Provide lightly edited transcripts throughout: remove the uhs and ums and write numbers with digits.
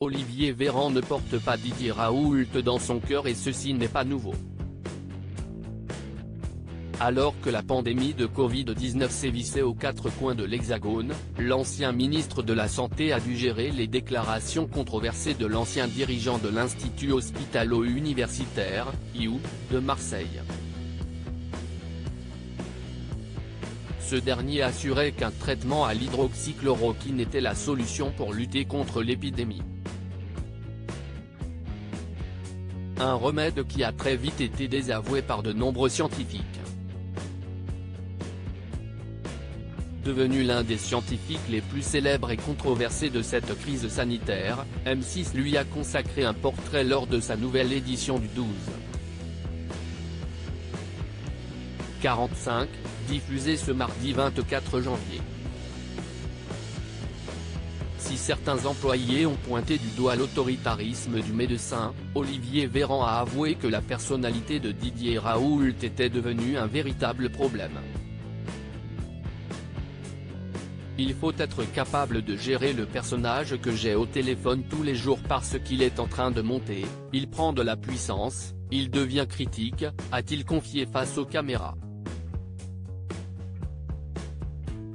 Olivier Véran ne porte pas Didier Raoult dans son cœur et ceci n'est pas nouveau. Alors que la pandémie de Covid-19 sévissait aux quatre coins de l'Hexagone, l'ancien ministre de la Santé a dû gérer les déclarations controversées de l'ancien dirigeant de l'Institut hospitalo-universitaire, IU, de Marseille. Ce dernier assurait qu'un traitement à l'hydroxychloroquine était la solution pour lutter contre l'épidémie. Un remède qui a très vite été désavoué par de nombreux scientifiques. Devenu l'un des scientifiques les plus célèbres et controversés de cette crise sanitaire, M6 lui a consacré un portrait lors de sa nouvelle édition du 12h45, diffusé ce mardi 24 janvier. Si certains employés ont pointé du doigt l'autoritarisme du médecin, Olivier Véran a avoué que la personnalité de Didier Raoult était devenue un véritable problème. Il faut être capable de gérer le personnage que j'ai au téléphone tous les jours parce qu'il est en train de monter, il prend de la puissance, il devient critique, a-t-il confié face aux caméras.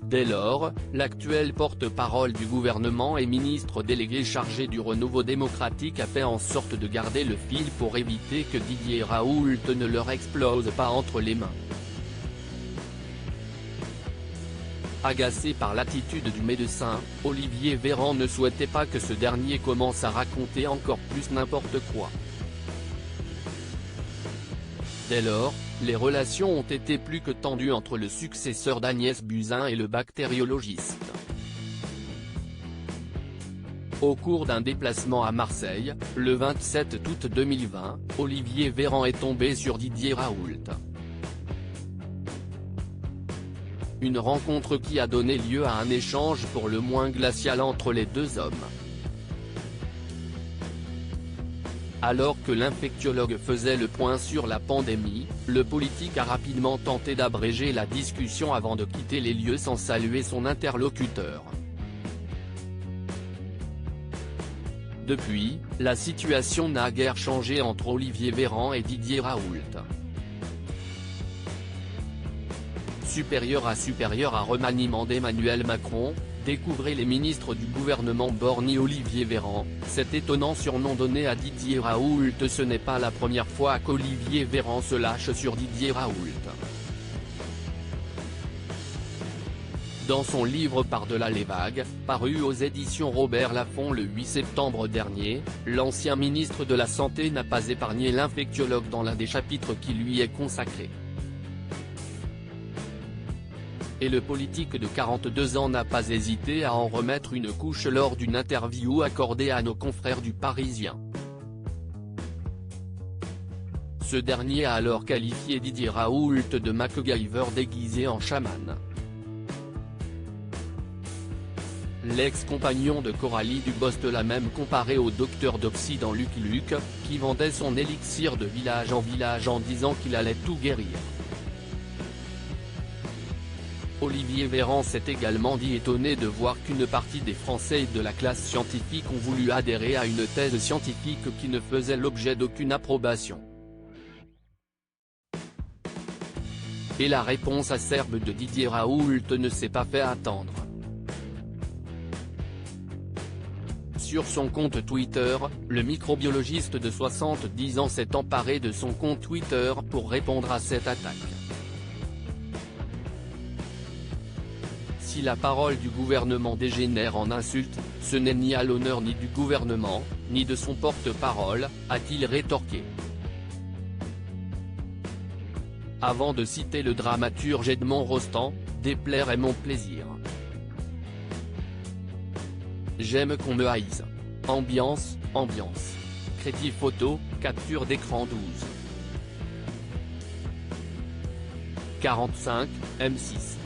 Dès lors, l'actuel porte-parole du gouvernement et ministre délégué chargé du renouveau démocratique a fait en sorte de garder le fil pour éviter que Didier Raoult ne leur explose pas entre les mains. Agacé par l'attitude du médecin, Olivier Véran ne souhaitait pas que ce dernier commence à raconter encore plus n'importe quoi. Dès lors, les relations ont été plus que tendues entre le successeur d'Agnès Buzyn et le bactériologiste. Au cours d'un déplacement à Marseille, le 27 août 2020, Olivier Véran est tombé sur Didier Raoult. Une rencontre qui a donné lieu à un échange pour le moins glacial entre les deux hommes. Alors que l'infectiologue faisait le point sur la pandémie, le politique a rapidement tenté d'abréger la discussion avant de quitter les lieux sans saluer son interlocuteur. Depuis, la situation n'a guère changé entre Olivier Véran et Didier Raoult. Supérieur à remaniement d'Emmanuel Macron, découvrez les ministres du gouvernement borgny Olivier Véran, cet étonnant surnom donné à Didier Raoult. Ce n'est pas la première fois qu'Olivier Véran se lâche sur Didier Raoult. Dans son livre Par-delà les vagues, paru aux éditions Robert Laffont le 8 septembre dernier, l'ancien ministre de la Santé n'a pas épargné l'infectiologue dans l'un des chapitres qui lui est consacré. Et le politique de 42 ans n'a pas hésité à en remettre une couche lors d'une interview accordée à nos confrères du Parisien. Ce dernier a alors qualifié Didier Raoult de MacGyver déguisé en chaman. L'ex-compagnon de Coralie Dubost l'a même comparé au docteur d'Oxy dans Lucky Luke, qui vendait son élixir de village en disant qu'il allait tout guérir. Olivier Véran s'est également dit étonné de voir qu'une partie des Français de la classe scientifique ont voulu adhérer à une thèse scientifique qui ne faisait l'objet d'aucune approbation. Et la réponse acerbe de Didier Raoult ne s'est pas fait attendre. Sur son compte Twitter, le microbiologiste de 70 ans s'est emparé de son compte Twitter pour répondre à cette attaque. Si la parole du gouvernement dégénère en insulte, ce n'est ni à l'honneur ni du gouvernement, ni de son porte-parole, a-t-il rétorqué. Avant de citer le dramaturge Edmond Rostand, déplaire est mon plaisir. J'aime qu'on me haïsse. Ambiance. Crédit photo, capture d'écran 12. 45, M6.